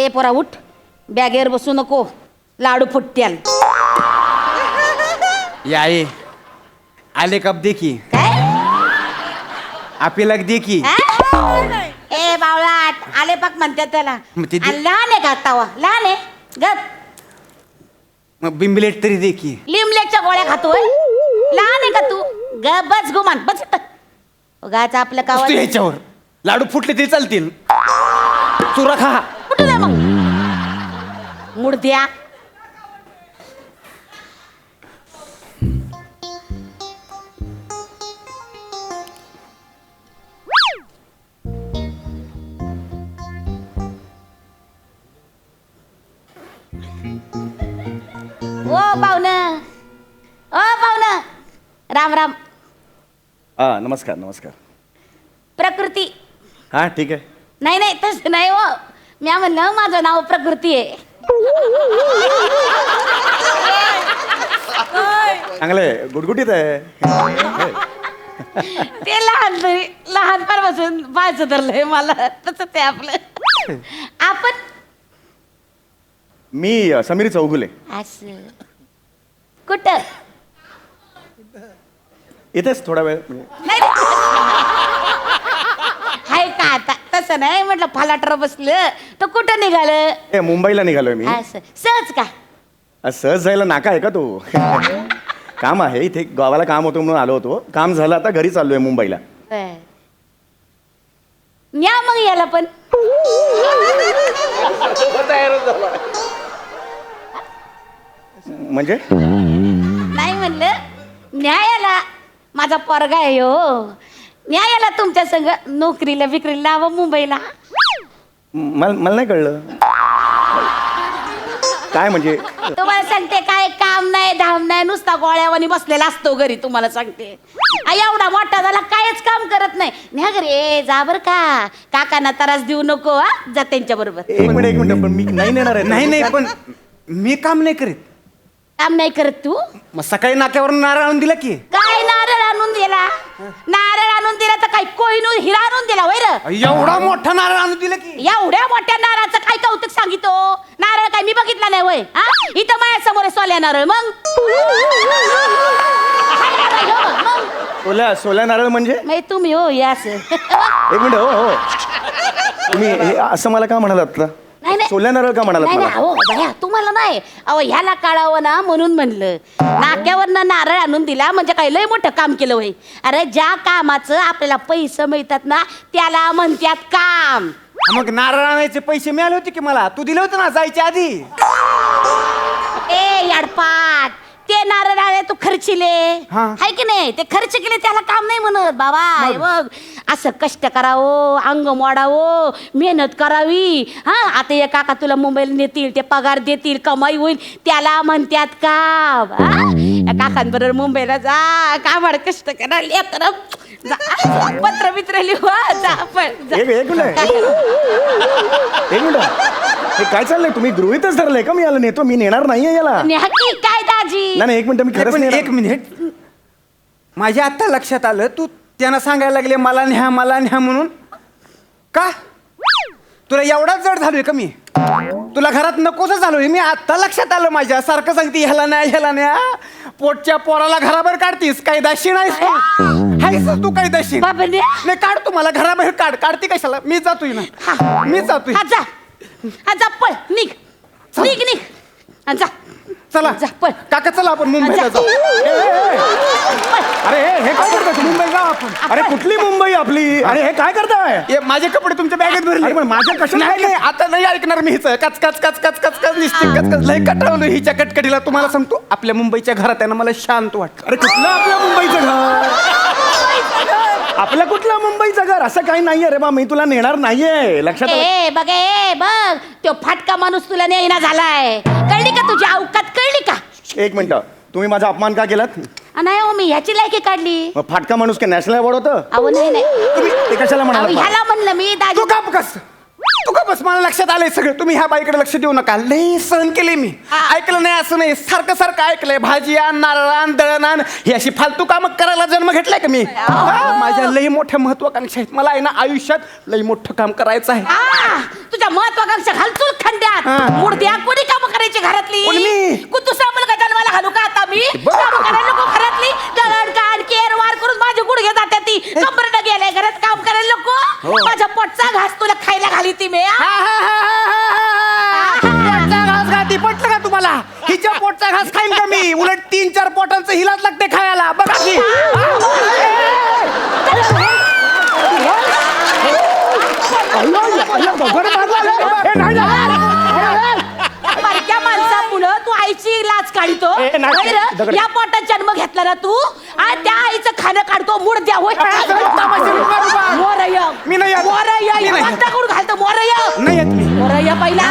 ए पोरा उठ, बॅगेवर बसू नको, लाडू फुटत्याल. याय आले कप दे की, काय आपल्याला दे की. ए बावळाट, आले पाक म्हणतात त्याला. मग ते दे- आणि लहान आहे का तवा? लहान आहे गप. मग बिंबलेट तरी दे की. लिमलेटच्या गोळ्या खातोय. लहान आहे का तू? गप बस गुमान बस. उगाच आपलं तू कावा ह्याच्यावर लाडू फुटले तरी चालतील. चुरा खा. कुठं आहे मग मुडद्या? ओ पाहुणं, ओ पाहुणं, राम राम. हां नमस्कार नमस्कार. प्रकृती. हां ठीक आहे. नाही नाही तसं नाही हो, मी म्हणलं माझं नाव प्रकृती आहे. चांगलं आहे, गुटगुटीत आहे. ते लहानपणापासून पाहायचं धरलंय मला, तसं ते आपलं. आपण मी समीर चौगुले. असं कुठं? इथेच थोडा वेळ नाही हाय का आता? तसं नाही म्हटलं, फालाटर बसलं तर कुठं निघालं? मुंबईला निघालोय मी. असं सहज का? सहज जायला नाका आहे का तो? काम आहे इथे, गावाला काम होतं म्हणून आलो होतो. काम झालं, आता घरी चाललोय मुंबईला. न्या मग याला पण. म्हणजे नाही म्हणलं न्यायाला, माझा पोरगा आहे हो. न्यायाला तुमच्या संग नोकरीला विक्रीला लावा मुंबईला. मला नाही कळलं काय म्हणजे. तुम्हाला सांगते, काय काम नाही धाम नाही, नुसता गोळ्यावानी बसलेला असतो घरी. तुम्हाला सांगते, एवढा मोठा झाला कायच काम करत नाही. न्या घरी. ए जा बर का, काकांना त्रास देऊ नको हा. जा त्यांच्या बरोबर. एक मिनिट पण मी नाही नेणार आहे. नाही नाही पण मी काम नाही करीत. काम नाही करत तू? मग सकाळी नाक्यावर नारळ आणून दिला की. काय नारळ आणून दिला? नारळ आणून दिला तर काय कोहिनूर हिरा आणून दिला वैर? एवढा मोठा नारळ आणून दिला की. एवढ्या मोठ्या नारळाचं काय कौतुक सांगितो? नारळ काय मी बघितला नाही वय? हा, इथं माझ्या समोर सोल्या नारळ. मग सोल्या नारळ म्हणजे? तुम्ही हो यास. एक मिनिट. हो तुम्ही हे असं मला का म्हणालात आता? नाही नाही. सोल्या नारळ का म्हणालात नाही मला? नाही, अहो भया तुम्हाला नाही, अहो ह्याला काढावं ना म्हणून म्हणलं. नाक्यावरनं नारळ आणून दिला म्हणजे काय लय मोठं काम केलं वय? अरे ज्या कामाचं आपल्याला पैसे मिळतात ना त्याला म्हणतात काम. मग नारळ आणायचे पैसे मिळाले होते की मला. तू दिले होते ना जायच्या आधी. ए याडपाट, ते नारळ आले तू खर्चिले हा. हाय की नाही? ते खर्च केले त्याला काम नाही म्हणत बाबा. हे बघ, असं कष्ट करावं, अंग मोडावं, मेहनत करावी. हा, आता हे काका तुला मुंबईला नेतील, ते पगार देतील, कमाई होईल, त्याला म्हणतात काम. काकांबरोबर मुंबईला जा, कामाड कष्ट करा, लेकरं जा, पत्र बित्र लिहा, जा पण जा. एक मिनिट. एक मिनिट. हे काय चाललंय? तुम्ही गृहीतच धरलंय का मी याला नेतो? मी नेणार नाहीये याला. न्याकी काय दाजी? नाही एक मिनिट, मी खरंच पण नेणार. एक मिनिट, माझ्या आता लक्षात आलं तू त्यांना सांगायला लागले मला न्या म्हणून. का तुला एवढाच जड झालोय का मी? तुला घरात नकोच झालोय मी. आता लक्षात आलं माझ्या. सारखं सांगते ह्याला न्या. पोटच्या पोराला घराबाहेर काढतीस. काही दाशी नाहीस तू. काही दाशी बाबा नाही. काढ तू मला घराबाहेर काढ. काढते कशाला? मी जातोय ना. मी जातोय. जा जा, पळ, निघ निघ निघ. जा चला जा, पळ. काका चला आपण मुंबईला जाऊ. अरे हे काय करताय? मुंबई जाऊ आपण. अरे कुठली मुंबई आपली? अरे हे काय करताय? हे माझे कपडे तुमच्या बॅगेत भरले. अरे पण माझ्या कशाला नाही नाही, आता नाही ऐकणार मी हिचं. कच कच कच कच कच कच निश्चित कच कच. लय कटावलं हिच्या कटकटीला. तुम्हाला सांगतो आपल्या मुंबईच्या घरात आहे ना मला शांत वाटतं. अरे कुठलं आपल्या मुंबईचं घर? आपलं कुठलं मुंबईचं घर? असं काही नाहीये रे बा. मी तुला नेणार नाहीये, लक्षात आलं? ए बघ, ए बघ, तो फाटका माणूस तुला नेईना झालाय. कळली का तुझी अवकात? कळली का? एक मिनिट. तुम्ही माझा अपमान का केलात? नाही हो, मी ह्याची लायकी काढली. मग फाटका माणूस काय नॅशनल अवॉर्ड होतं? अहो नाही नाही, तुम्ही ते कशाला अहो म्हणाला? ह्याला म्हणलं मी दाजी. तू का बस. तू का बस. बस मला लक्षात आलंय सगळं. तुम्ही ह्या बाईकडे लक्ष देऊ नका. लई सहन केले मी. ऐकलं नाही असं नाही, सारखं सारखं ऐकलंय. भाजी आण, नारळ आण, दळण आण, ही अशी फालतू कामं करायला जन्म घेतलाय का मी? माझ्या लई मोठ्या महत्वाकांक्षा आहेत. मला आहे ना आयुष्यात लई मोठं काम करायचं आहे. तुझ्या महत्वाकांक्षा घालचूल खंड्यात. मुर्द्या कोणी काम करायची घरातली? कोण मी? कुतुसा मुलगा जन्माला घालू का आता मी? काम करायला नको घरातली. दगड काढ केर वार करून माझे गुडघे जातात. ती कंबरनं गेले घरात काम करायला नको. माझ्या पोटचा घास तुला खायला घाली ती मी. पोटचा घास खाती पटलं का तुम्हाला? हिच्या पोटचा घास खाईन का मी? उलट 3-4 पोटांचं हिलाच लागते खायला. बघा की मारक्या माणसापुढं तू आईची लाच काढतो. या पोटात जन्म घेतला ना तू, आणि त्या आईचं खाणं काढतो. मूड द्या होय. मोरय मी नाही येत. मोरय करून घालतो. मोरय नाही येत मी. मोरय पहिला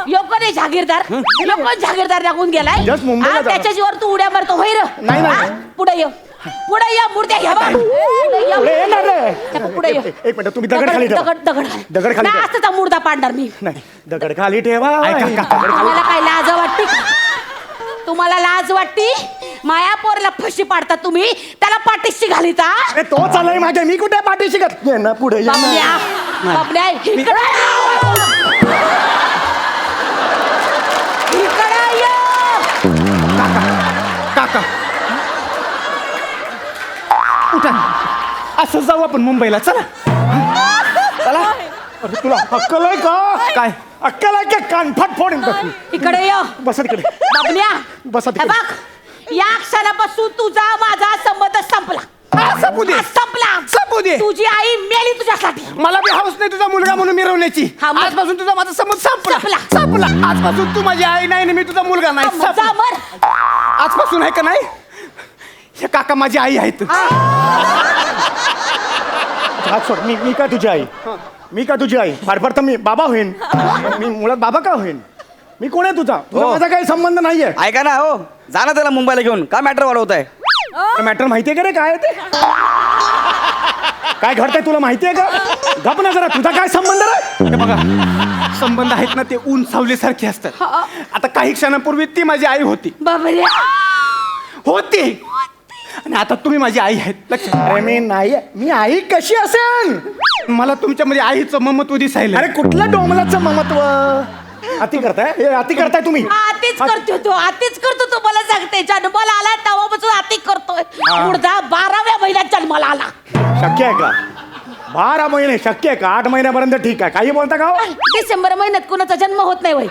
योकोने जागीरदार लोक जागीरदार लागून गेलाय. Just मुंबईला हा, जा. त्याच्या जीवावर तू उड्या मारतो होय र. नाही, नाही. पुढे ये पुढे ये मूर्त्या घ्या बा. पुढे ये. एक मिनिट, तुम्ही दगड खाली ठेवा. दगड खाली ठेवा. असता मुर्दा पाडणार मी. नाही, दगड खाली ठेवा. तुम्हाला काय लाज वाटते? तुम्हाला लाज वाटती? माया पोरला फशी पाडता तुम्ही, त्याला पाठीशी घालिता. अरे तो चाललाय मागे, मी कुठे पाठीशी घात? ये ना पुढे ये ना. बाबल्या बाबल्या इकडे ये. काका उठा, असं जाऊ आपण मुंबईला. चला चला. अरे तुला अक्कल आहे का? काय अक्कल आहे का? कानफाट फोडून टाकू. इकडे ये बसा तिकडे. बाबल्या. बसा हे तिकडे. बघ, या क्षणापासून तुझा माझा संबंध संपला. संपू दे. संपला. संपू दे. तुझी आई मेली तुझ्यासाठी. मला बी हाऊस नाही तुझा मुलगा म्हणून मिरवण्याची. हा, मग? आजपासून तुझा माझा संबंध संपला. संपला. संपला. आजपासून तू माझी आई नाही आणि मी तुझा मुलगा नाही. जा संपला. मर. आजपासून आहे का नाही, हे काका माझी आई आहेत. हात सोड. मी का तुझी आई? मी का तुझी आई? फार फार तर मी बाबा होईन. मी मुळात बाबा का होईन? मी कोण आहे तुझा? तुझा हो. माझा काही संबंध नाहीये. ऐका ना हो, जा ना त्याला मुंबईला घेऊन. का मॅटर वाढवताय? मॅटर माहितीये का रे काय आहे ते? काय घडतंय तुला माहितीये का? गप ना जरा. तुझा काय संबंध रे? हे बघा, संबंध आहेत ना ते ऊन सावलीसारखे असतात. आता काही क्षणापूर्वी ती माझी आई होती. बाबल्या होती आणि आता तुम्ही माझी आई आहेत. लक्षात. अरे मी नाही. मी आई कशी असेल? मला तुमच्यामध्ये आईचं ममत्व दिसायला. अरे कुठलं डोंबलाचं ममत्व? अति करताय? हे अति करताय तुम्ही. आतीच करतो तो. आतीच करतो तो. मला सांगते जन्माला आला तेव्हापासून आती करतोय. मुर्दा 12व्या महिन्यात जन्माला आला. शक्य आहे का? 12 महिने शक्य आहे का? 8 महिन्यापर्यंत ठीक आहे. काही बोलता का हो? डिसेंबर महिन्यात कुणाचा जन्म होत नाही वय.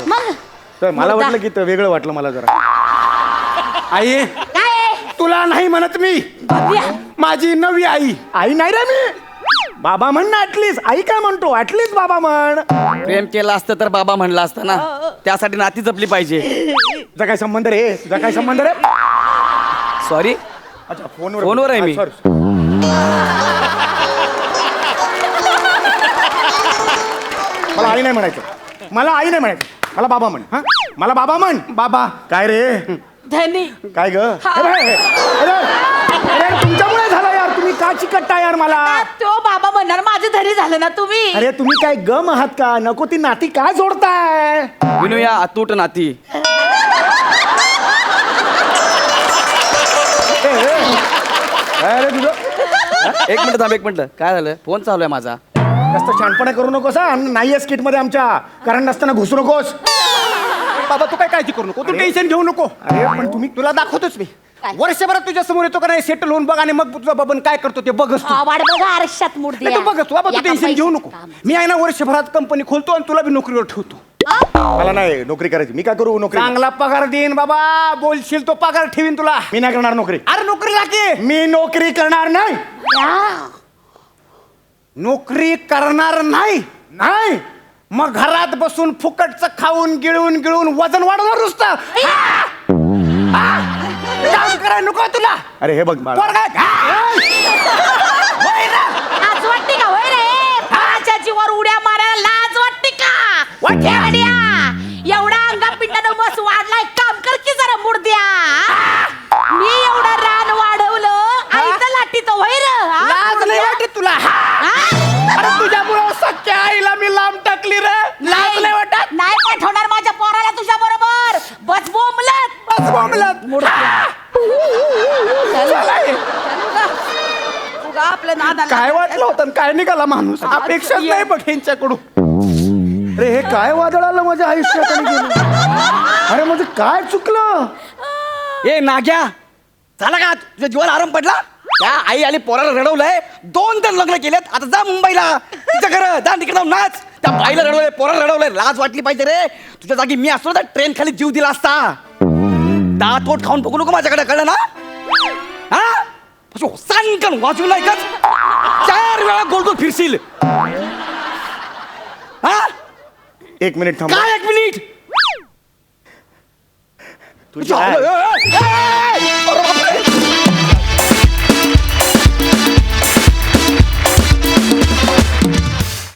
मग तर मला मुर्दा. वाटलं की ते वेगळं वाटलं मला जरा. आई काय तुला नाही म्हणत मी, बाबल्या माझी नवी आई. आई नाही रे मी. बाबा म्हण ना ऍटलीस्ट. आई काय म्हणतो? ऍटलीस्ट बाबा म्हण. प्रेम केलं असतं तर बाबा म्हणला असता ना. त्यासाठी नाती जपली पाहिजे. तुझा काय संबंध रे? तुझा काय संबंध रे? सॉरी. अच्छा फोनवर आहे मी. sorry. मला आई नाही म्हणायचं. मला आई नाही म्हणायचं. मला बाबा म्हण. हा, मला बाबा म्हण. बाबा काय रे? धनी. काय ग? अरे तुमच्यामुळे झालं यार. तुम्ही का चिकटता यार मला? तो बाबा म्हणणार माझे धनी झालं ना तुम्ही. अरे तुम्ही काय गम आहात का? नको ती नाती काय जोडताय? विनूया अतूट नाती. काय रे तुझं? एक मिनिट. काय झालं? फोन चालू आहे माझा. जास्त छानपणा करू नकोस हा. नाहीये स्किट मध्ये आमच्या. कारण नसताना घुसू नकोस. बाबा तू काय काळजी करू नको. तू टेन्शन घेऊ नको. अरे पण तुम्ही तुला दाखवतोच मी. काय? वर्षभरात तुझ्या समोर येतो का नाही सेटल होऊन बघ आणि मग तुझा बाबन काय करतो ते बघच तू. वाट बघा आरशात मूर्ती. नाही, तू बघ तू बाबा, तू टेन्शन घेऊ नको. मी आहे ना वर्षभरात कंपनी खोलतो आणि तुला बी नोकरीवर ठेवतो. मला नाही नोकरी करायची. मी काय करू नोकरी? चांगला पगार देईन बाबा. बोलशील तो पगार ठेवीन तुला. मी नाही करणार नोकरी. अरे नोकरी लागे. मी नोकरी करणार नाही. नोकरी करणार नाही. नाही. मग घरात बसून फुकटचं खाऊन गिळून वजन वाढवणार नुसतं. काम करायला नको तुला. अरे हे बघ बाळा. पोरगा. लाज वाटते का होय रे? फळाच्या जीवावर उड्या मारायला लाज वाटते का? एवढा अंगा पिंडानं मस वाढलाय. काम कर की जरा मुर्द्या. मी एवढं रान वाढवलं. आई मुंबईला आपल्या नादाला काय वाटलं होतं आणि काय निघाला माणूस अपेक्षाच नाही बघ यांच्याकडून. अरे हे काय वादळ आलं माझ्या आयुष्यात आणि गेलं? अरे म्हणजे काय चुकलं? ए नाग्या झाला का तुझ्या जीवाला आराम पडला? त्या आई आणि पोराला रडवलंय 2 तर लग्न केलेत. आता जा मुंबईला तिच्या घर जा तिकडे जाऊन नाच. त्या बाईला रडवलंय पोराला रडवलंय. लाज वाटली पाहिजे रे. तुझ्या जागी मी असतो तर ट्रेन खाली जीव दिला असता. दात पोट खाऊन बघू नको माझ्याकडे कळलं ना? हा सांगन वाचू नाही का 4 वेळा गोल गोल फिरशील. हा 1 मिनिट थांब. काय 1 मिनिट तुझ्या ए, ए, ए, ए,